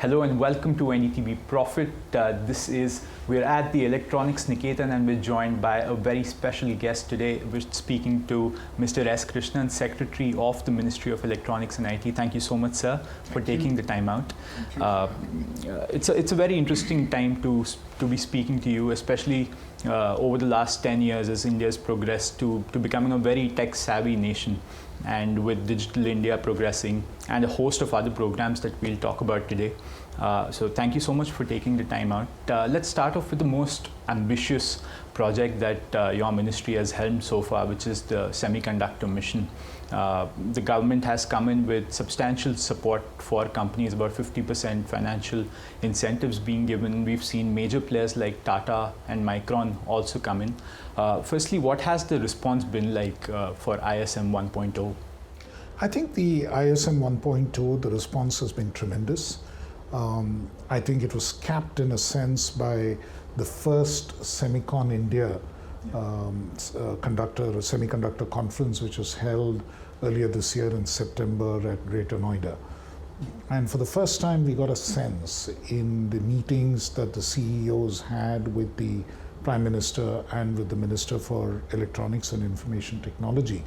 Hello and welcome to NDTV Profit. We're at the Electronics Niketan and we're joined by a very special guest today. We're speaking to Mr. S. Krishnan, Secretary of the Ministry of Electronics and IT. Thank you so much, sir, for taking the time out. It's a very interesting time to be speaking to you, especially over the last 10 years as India's progressed to becoming a very tech-savvy nation, and with Digital India progressing and a host of other programs that we'll talk about today. So thank you so much for taking the time out. Let's start off with the most ambitious project that your ministry has helmed so far, which is the Semiconductor Mission. The government has come in with substantial support for companies, about 50% financial incentives being given. We've seen major players like Tata and Micron also come in. Firstly, what has the response been like for ISM 1.0? I think the ISM 1.0, the response has been tremendous. I think it was capped in a sense by the first Semicon India semiconductor conference, which was held earlier this year in September at Greater Noida. And for the first time, we got a sense in the meetings that the CEOs had with the Prime Minister and with the Minister for Electronics and Information Technology,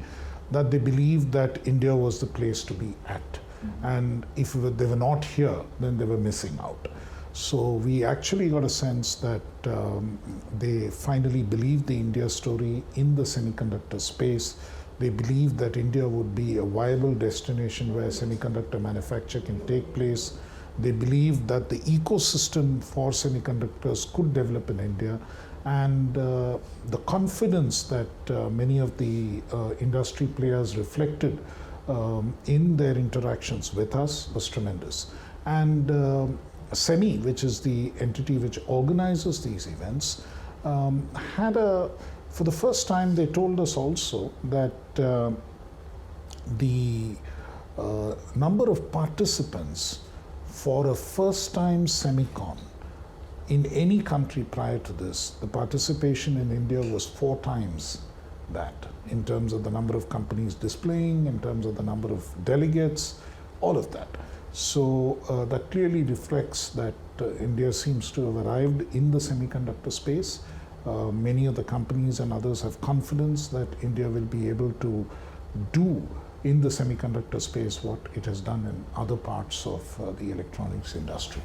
that they believed that India was the place to be at. And if they were not here, then they were missing out. So we actually got a sense that they finally believed the India story in the semiconductor space. They believed that India would be a viable destination where semiconductor manufacture can take place. They believed that the ecosystem for semiconductors could develop in India. And the confidence that many of the industry players reflected in their interactions with us was tremendous. And SEMI, which is the entity which organizes these events, for the first time they told us also that the number of participants for a first-time Semicon in any country prior to this, the participation in India was 4 times that, in terms of the number of companies displaying, in terms of the number of delegates, all of that. So that clearly reflects that India seems to have arrived in the semiconductor space. Many of the companies and others have confidence that India will be able to do in the semiconductor space what it has done in other parts of the electronics industry.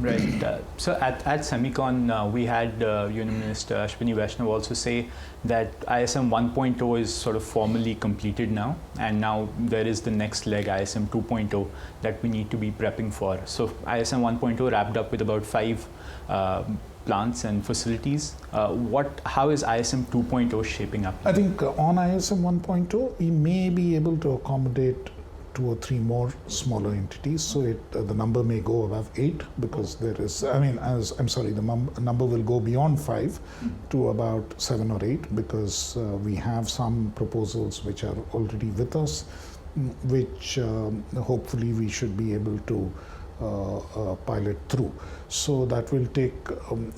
Right. So at Semicon, we had Union Minister Ashwini Vaishnaw also say that ISM 1.0 is sort of formally completed now, and now there is the next leg, ISM 2.0, that we need to be prepping for. So ISM 1.0 wrapped up with about 5 plants and facilities. How is ISM 2.0 shaping up? I think on ISM 1.0, we may be able to accommodate 2 or 3 more smaller entities, so the number may go above 8, because there is, the number will go beyond 5 to about 7 or 8, because we have some proposals which are already with us, which hopefully we should be able to pilot through. So that will take,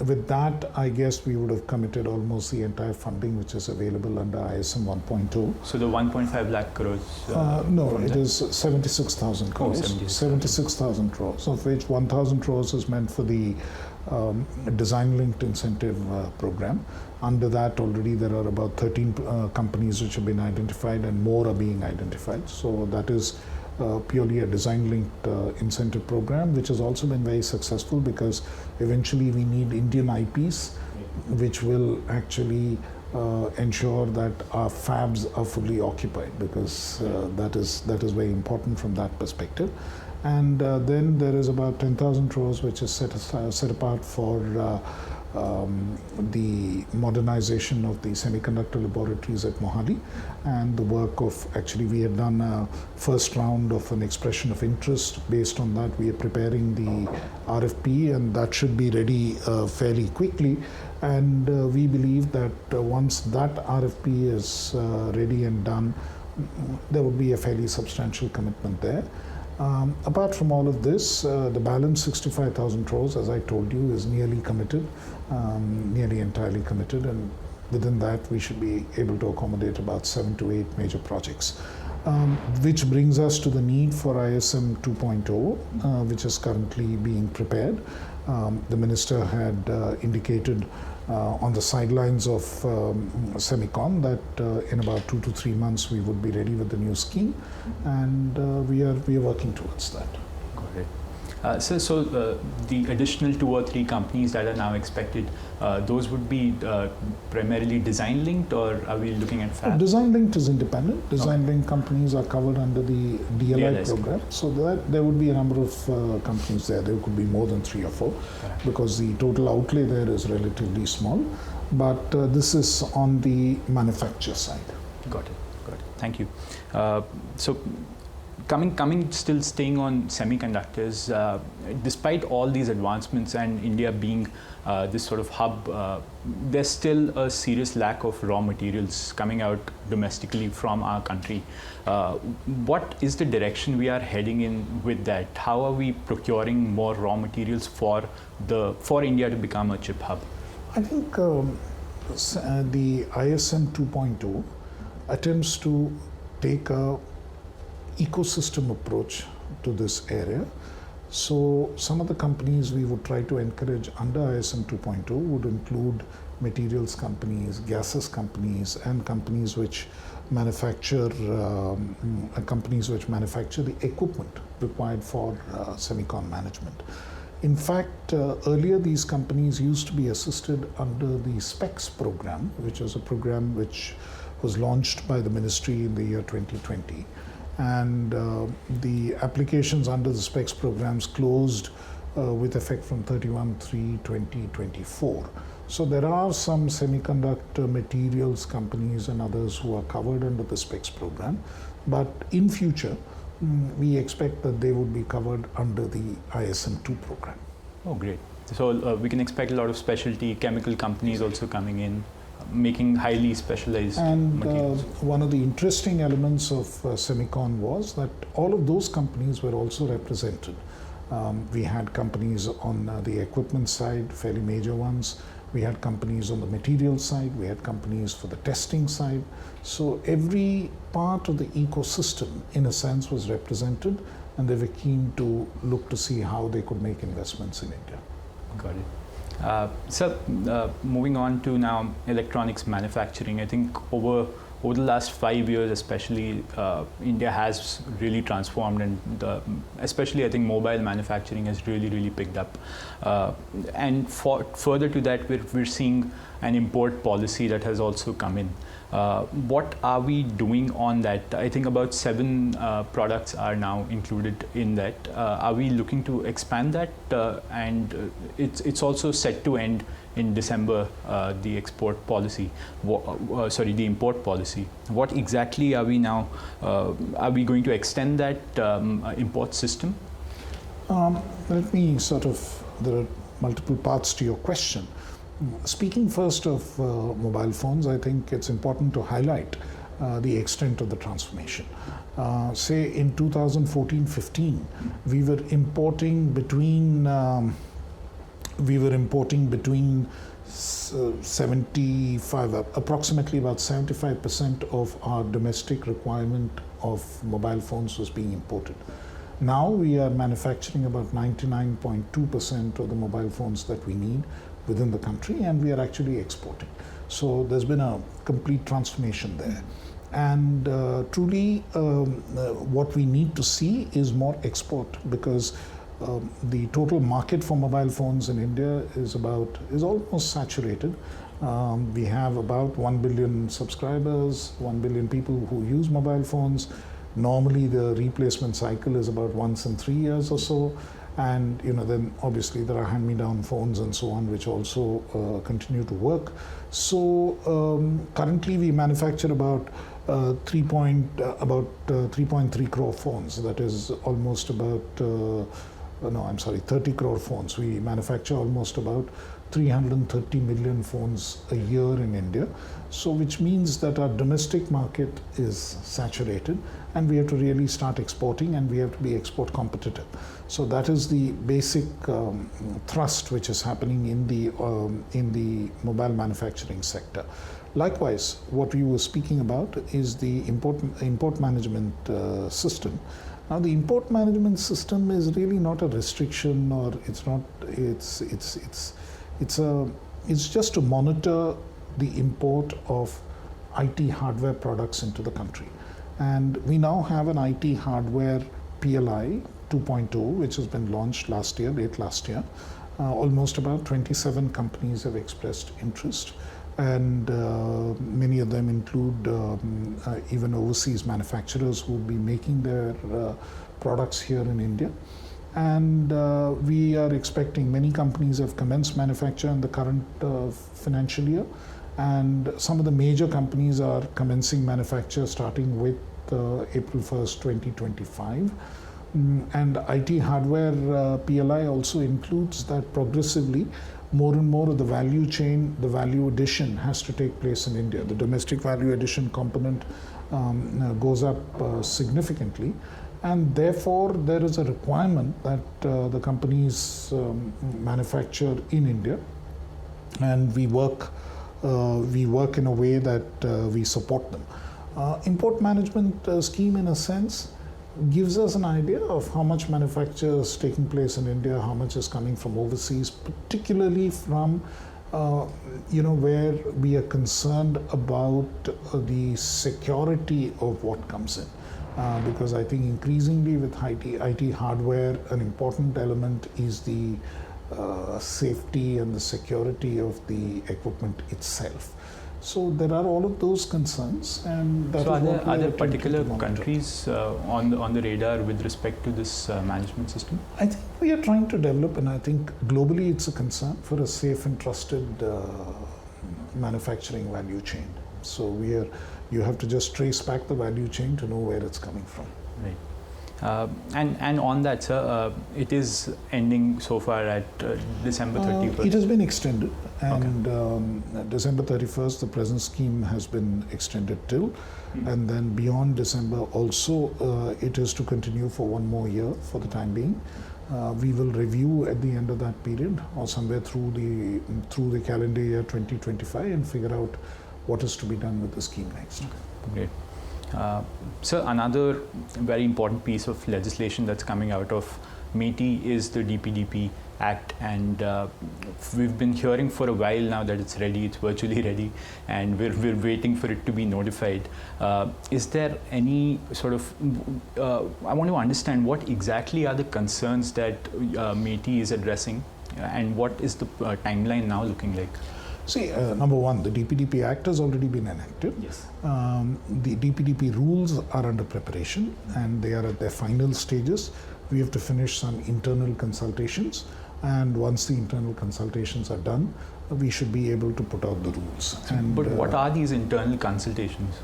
with that, I guess we would have committed almost the entire funding which is available under ISM 1.2. So the 1.5 lakh crores? No, it is 76,000 crores. 76,000 crores, of which 1,000 crores is meant for the design-linked incentive program. Under that, already there are about 13 companies which have been identified, and more are being identified. So that is purely a design-linked incentive program, which has also been very successful, because eventually we need Indian IPs, which will actually ensure that our fabs are fully occupied, because that is very important from that perspective. And then there is about 10,000 crores which is set apart for the modernization of the semiconductor laboratories at Mohali, and the work of, actually we have done a first round of an expression of interest. Based on that, we are preparing the RFP, and that should be ready fairly quickly. And we believe that once that RFP is ready and done, there will be a fairly substantial commitment there. Apart from all of this, the balance 65,000 crores, as I told you, is nearly committed, nearly entirely committed, and within that we should be able to accommodate about 7 to 8 major projects. which brings us to the need for ISM 2.0, which is currently being prepared. The minister had indicated on the sidelines of Semicon that in about 2 to 3 months we would be ready with the new scheme, and we are working towards that. Got it. So the additional 2 or 3 companies that are now expected, those would be primarily design linked, or are we looking at fab? Design linked is independent. Design linked companies are covered under the DLI program, so that there would be a number of companies there. There could be more than 3 or 4, because the total outlay there is relatively small. But this is on the manufacturer side. Got it. Thank you. So. Still staying on semiconductors, despite all these advancements and India being this sort of hub, there's still a serious lack of raw materials coming out domestically from our country. What is the direction we are heading in with that? How are we procuring more raw materials for India to become a chip hub? I think the ISM 2.0 attempts to take a ecosystem approach to this area. So some of the companies we would try to encourage under ISM 2.0 would include materials companies, gases companies, and companies which manufacture the equipment required for semicon management. In fact, earlier these companies used to be assisted under the SPECS program, which is a program which was launched by the ministry in the year 2020. And the applications under the SPECS programs closed with effect from 31/3/2024. So there are some semiconductor materials companies and others who are covered under the SPECS program, but in future we expect that they would be covered under the ISM 2 program. Oh, great. So we can expect a lot of specialty chemical companies also coming in, making highly specialized materials. One of the interesting elements of Semicon was that all of those companies were also represented. We had companies on the equipment side, fairly major ones. We had companies on the material side. We had companies for the testing side. So every part of the ecosystem, in a sense, was represented, and they were keen to look to see how they could make investments in India. Got it. So moving on to now electronics manufacturing, I think over the last 5 years especially, India has really transformed, and especially I think mobile manufacturing has really picked up. And further to that, we're seeing an import policy that has also come in. What are we doing on that? I think about 7 products are now included in that. Are we looking to expand that? And it's also set to end in December, the export policy. The import policy. What exactly are we now? Are we going to extend that import system? Let me there are multiple parts to your question. Speaking first of mobile phones, I think it's important to highlight the extent of the transformation. Say in 2014-15, we were importing between 75, approximately about 75% of our domestic requirement of mobile phones was being imported. Now we are manufacturing about 99.2% of the mobile phones that we need within the country, and we are actually exporting. So there's been a complete transformation there. And truly what we need to see is more export, because the total market for mobile phones in India is almost saturated. We have about 1 billion subscribers, 1 billion people who use mobile phones. Normally the replacement cycle is about once in 3 years or so. And then obviously there are hand-me-down phones and so on, which also continue to work. So currently we manufacture about 3.3 crore phones. That is almost about 30 crore phones. We manufacture almost about 330 million phones a year in India. So which means that our domestic market is saturated, and we have to really start exporting, and we have to be export competitive. So that is the basic thrust which is happening in the mobile manufacturing sector. Likewise, what we were speaking about is the import management system. Now, the import management system is really not a restriction, or it's not. It's just to monitor the import of IT hardware products into the country. And we now have an IT hardware PLI 2.0, which has been launched late last year. Almost about 27 companies have expressed interest, and many of them include even overseas manufacturers who will be making their products here in India. And we are expecting, many companies have commenced manufacture in the current financial year, and some of the major companies are commencing manufacture starting with April 1st, 2025. And IT hardware PLI also includes that progressively more and more of the value chain, the value addition has to take place in India. The domestic value addition component goes up significantly, and therefore there is a requirement that the companies manufacture in India, and we work in a way that we support them. Import management scheme, in a sense, gives us an idea of how much manufacture is taking place in India, how much is coming from overseas, particularly from where we are concerned about the security of what comes in. Because I think increasingly with IT hardware, an important element is the safety and the security of the equipment itself. So there are all of those concerns, and that so is are there particular countries on the radar with respect to this management system? I think we are trying to develop, and I think globally it's a concern for a safe and trusted manufacturing value chain. So you have to just trace back the value chain to know where it's coming from. Right. And on that, sir, it is ending so far at December 31st. It has been extended, and okay. December 31st, the present scheme has been extended till, and then beyond December also, it is to continue for one more year for the time being. We will review at the end of that period, or somewhere through the calendar year 2025, and figure out what is to be done with the scheme next. Okay. Great. So another very important piece of legislation that's coming out of MeitY is the DPDP Act, and we've been hearing for a while now that it's ready, it's virtually ready, and we're waiting for it to be notified. Is there any sort of, I want to understand what exactly are the concerns that MeitY is addressing, and what is the timeline now looking like? See, number one, the DPDP Act has already been enacted. Yes. The DPDP rules are under preparation, and they are at their final stages. We have to finish some internal consultations, and once the internal consultations are done, we should be able to put out the rules. But what are these internal consultations?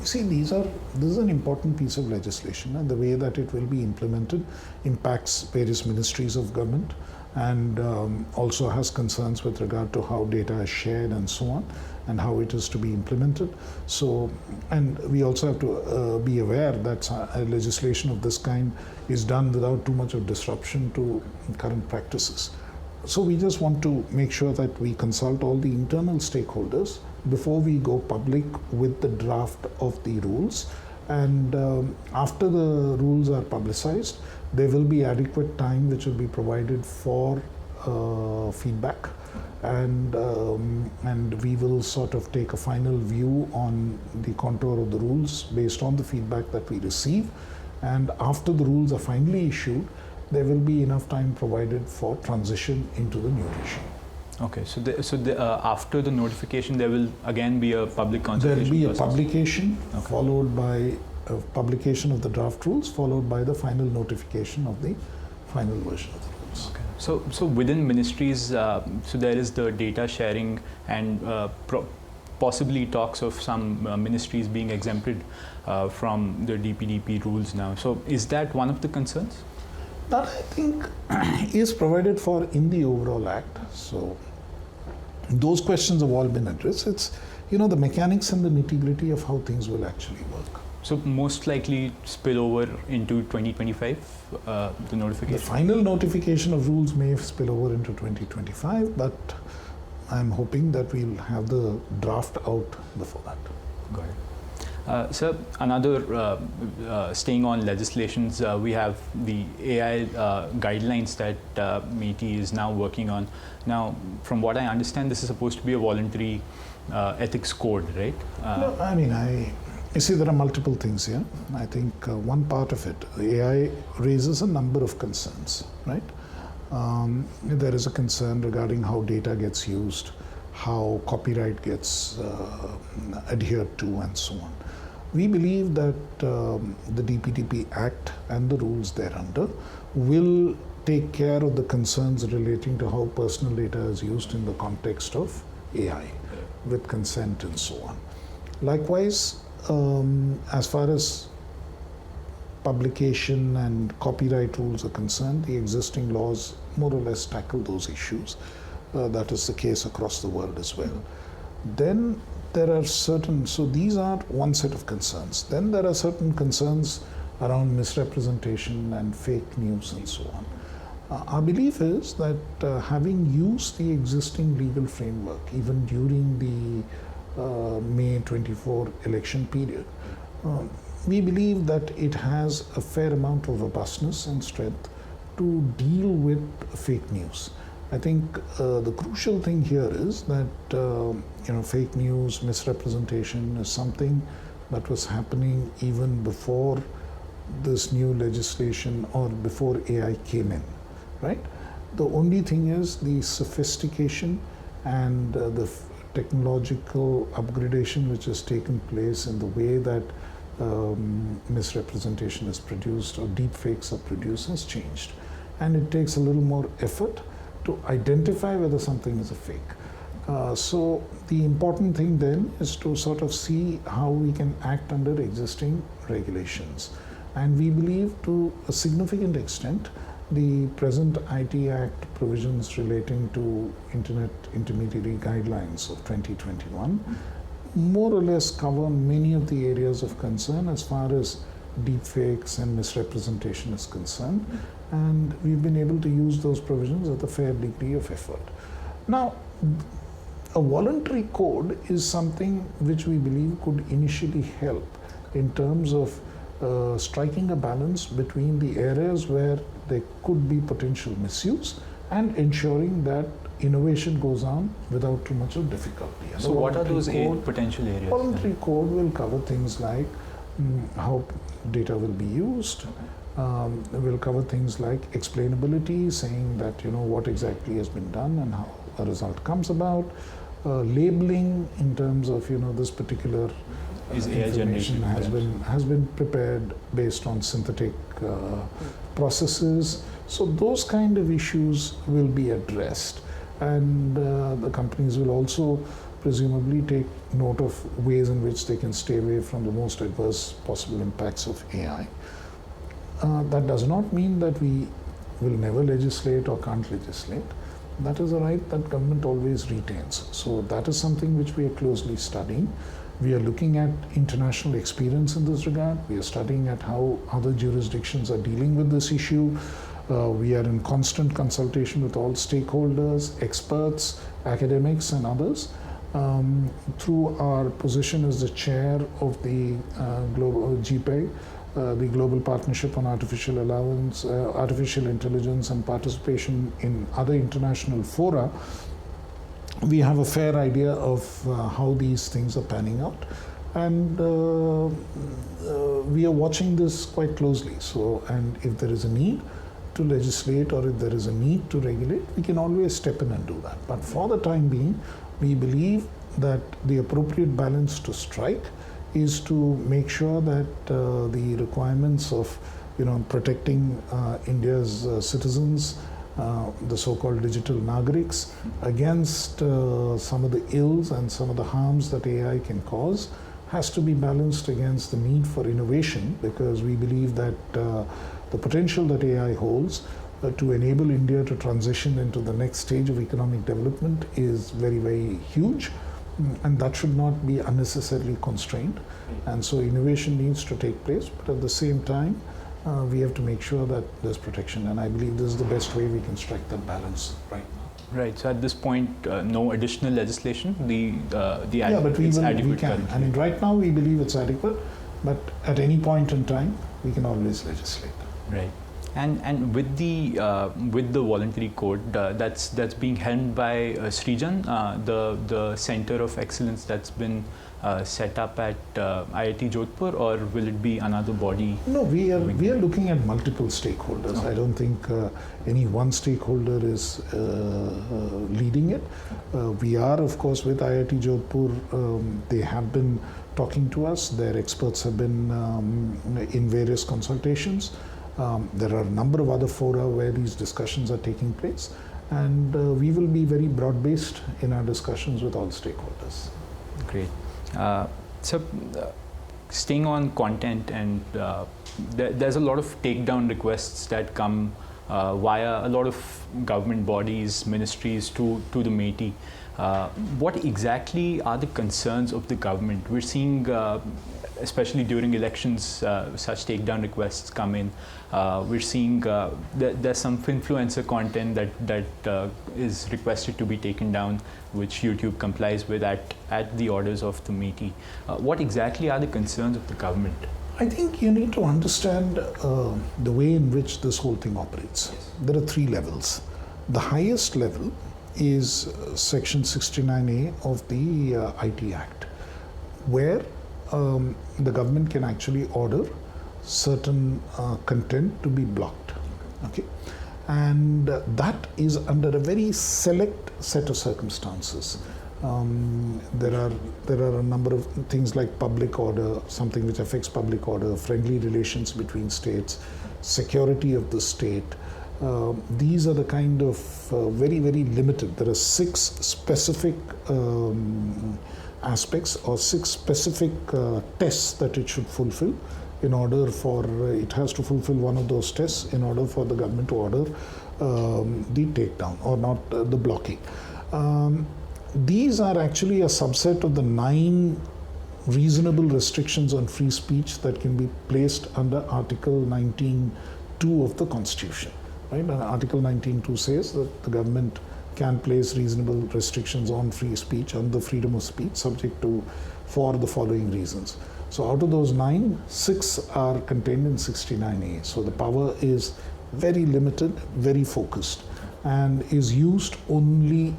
See, this is an important piece of legislation, and the way that it will be implemented impacts various ministries of government, and also has concerns with regard to how data is shared and so on, and how it is to be implemented. So, and we also have to be aware that legislation of this kind is done without too much of disruption to current practices. So we just want to make sure that we consult all the internal stakeholders before we go public with the draft of the rules. And after the rules are publicized, there will be adequate time which will be provided for feedback, and we will sort of take a final view on the contour of the rules based on the feedback that we receive. And after the rules are finally issued, there will be enough time provided for transition into the new regime. Okay, so after the notification, there will again be a public consultation. There will be process. A publication, okay. Followed by a publication of the draft rules, followed by the final notification of the final version of the rules. Okay. So within ministries, so there is the data sharing, and possibly talks of some ministries being exempted from the DPDP rules now. So is that one of the concerns? That, I think, is provided for in the overall act. So those questions have all been addressed. It's, the mechanics and the nitty-gritty of how things will actually work. So most likely spill over into 2025, the notification? The final notification of rules may spill over into 2025, but I'm hoping that we'll have the draft out before that. Got it. Sir, another staying on legislations, we have the AI guidelines that MeitY is now working on. Now, from what I understand, this is supposed to be a voluntary ethics code, right? No, I mean, you see, there are multiple things here. I think one part of it, AI raises a number of concerns, right? There is a concern regarding how data gets used, how copyright gets adhered to, and so on. We believe that the DPDP Act and the rules thereunder will take care of the concerns relating to how personal data is used in the context of AI, with consent and so on. Likewise, as far as publication and copyright rules are concerned, the existing laws more or less tackle those issues. That is the case across the world as well. Then there are certain, so these are one set of concerns. Then there are certain concerns around misrepresentation and fake news and so on. Our belief is that having used the existing legal framework, even during the May 24 election period, we believe that it has a fair amount of robustness and strength to deal with fake news. I think the crucial thing here is that fake news, misrepresentation is something that was happening even before this new legislation or before AI came in, right? The only thing is the sophistication and the technological upgradation which has taken place in the way that misrepresentation is produced or deep fakes are produced has changed. And it takes a little more effort to identify whether something is a fake. So the important thing then is to sort of see how we can act under existing regulations. And we believe to a significant extent the present IT Act provisions relating to Internet Intermediary Guidelines of 2021 more or less cover many of the areas of concern as far as deepfakes and misrepresentation is concerned, and we've been able to use those provisions with a fair degree of effort. Now, a voluntary code is something which we believe could initially help in terms of striking a balance between the areas where there could be potential misuse and ensuring that innovation goes on without too much of difficulty. So what are those potential areas? Voluntary code will cover things like how data will be used. Will cover things like explainability, saying that what exactly has been done and how a result comes about. Labeling in terms of this particular information has been prepared based on synthetic processes. So those kind of issues will be addressed, and the companies will also presumably take note of ways in which they can stay away from the most adverse possible impacts of AI. That does not mean that we will never legislate or can't legislate. That is a right that government always retains. So that is something which we are closely studying. We are looking at international experience in this regard. We are studying at how other jurisdictions are dealing with this issue. We are in constant consultation with all stakeholders, experts, academics, and others. Through our position as the chair of the global GPEG, the Global Partnership on Artificial Intelligence and Participation in other international fora, we have a fair idea of how these things are panning out, and we are watching this quite closely. So, and if there is a need to legislate or if there is a need to regulate, we can always step in and do that. But for the time being, we believe that the appropriate balance to strike is to make sure that the requirements of protecting India's citizens, the so-called digital nagriks, against some of the ills and some of the harms that AI can cause, has to be balanced against the need for innovation, because we believe that the potential that AI holds to enable India to transition into the next stage of economic development is very, very huge. And that should not be unnecessarily constrained. And so innovation needs to take place, but at the same time, we have to make sure that there's protection. And I believe this is the best way we can strike that balance right now. Right. So at this point, no additional legislation. But we can. Currently. I mean, right now we believe it's adequate, but at any point in time, we can always legislate. Right. And with the voluntary code that's being helmed by Srijan, the Center of Excellence that's been set up at IIT Jodhpur, or will it be another body? No, we are looking at multiple stakeholders. I don't think any one stakeholder is leading it. We are, of course, with IIT Jodhpur. They have been talking to us. Their experts have been in various consultations. There are a number of other fora where these discussions are taking place, and we will be very broad-based in our discussions with all stakeholders. Great. So, staying on content, and there's a lot of takedown requests that come via a lot of government bodies, ministries to the MeitY. What exactly are the concerns of the government? We're seeing, especially during elections, such takedown requests come in. We're seeing there's some finfluencer content that is requested to be taken down, which YouTube complies with at the orders of the MeitY. What exactly are the concerns of the government? I think you need to understand the way in which this whole thing operates. Yes. There are 3 levels. The highest level is Section 69A of the IT Act, where the government can actually order certain content to be blocked. Okay, and that is under a very select set of circumstances. There are a number of things like public order, something which affects public order, friendly relations between states, security of the state. These are the kind of very, very limited. There are 6 specific aspects or 6 specific tests that it should fulfill. In order for it has to fulfill one of those tests in order for the government to order the takedown or not the blocking. These are actually a subset of the 9 reasonable restrictions on free speech that can be placed under Article 19(2) of the Constitution. Right? And Article 19(2) says that the government can place reasonable restrictions on free speech, on the freedom of speech, subject to for the following reasons. So out of those 9, 6 are contained in 69A. So the power is very limited, very focused, and is used only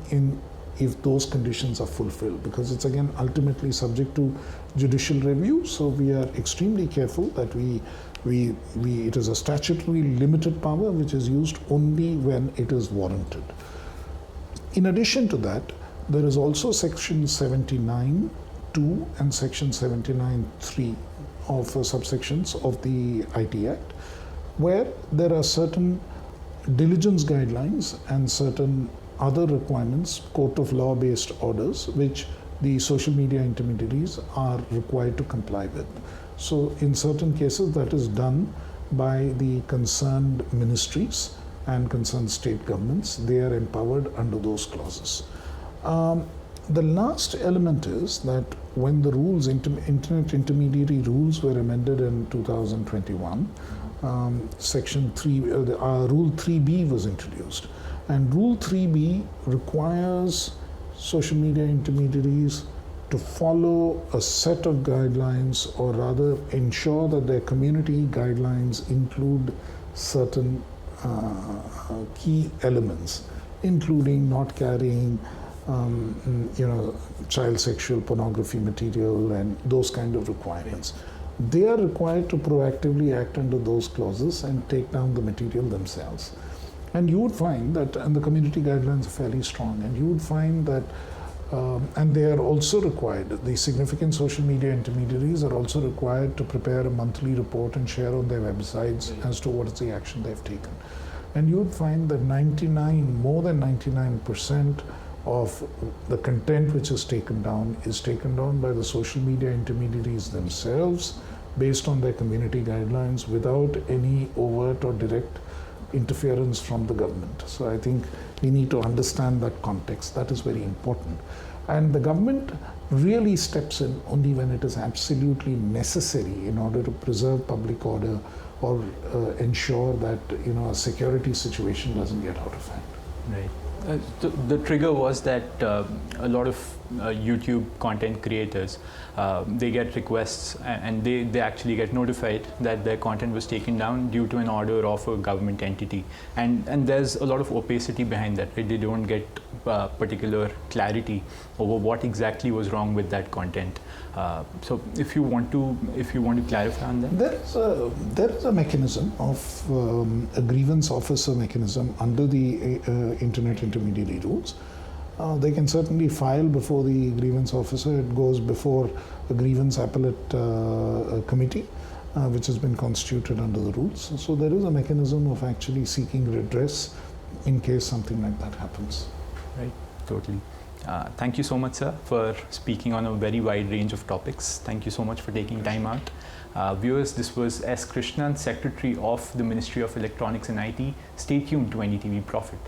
if those conditions are fulfilled, because it's again ultimately subject to judicial review. So we are extremely careful that it is a statutorily limited power which is used only when it is warranted. In addition to that, there is also Section 79(2) and Section 79(3) of subsections of the IT Act, where there are certain diligence guidelines and certain other requirements, court of law based orders, which the social media intermediaries are required to comply with. So in certain cases that is done by the concerned ministries and concerned state governments. They are empowered under those clauses. The last element is that when the rules, internet intermediary rules were amended in 2021, Section 3, Rule 3B was introduced. And Rule 3B requires social media intermediaries to follow a set of guidelines, or rather ensure that their community guidelines include certain key elements, including not carrying child sexual pornography material and those kind of requirements. They are required to proactively act under those clauses and take down the material themselves. And you would find that, and the community guidelines are fairly strong, and you would find that, and they are also required, the significant social media intermediaries are also required to prepare a monthly report and share on their websites as to what is the action they've taken. And you would find that more than 99% of the content which is taken down by the social media intermediaries themselves based on their community guidelines without any overt or direct interference from the government. So I think we need to understand that context. That is very important. And the government really steps in only when it is absolutely necessary in order to preserve public order or ensure that a security situation doesn't get out of hand. Right. The trigger was that a lot of YouTube content creators, they get requests and they actually get notified that their content was taken down due to an order of a government entity. And there's a lot of opacity behind that, right? They don't get particular clarity over what exactly was wrong with that content. So if you want to clarify on that. There is a mechanism of a grievance officer mechanism under the Internet Intermediary Rules. They can certainly file before the grievance officer. It goes before a grievance appellate committee, which has been constituted under the rules. So there is a mechanism of actually seeking redress in case something like that happens. Right, totally. Thank you so much, sir, for speaking on a very wide range of topics. Thank you so much for taking time out. Viewers, this was S. Krishnan, Secretary of the Ministry of Electronics and IT. Stay tuned to NDTV Profit.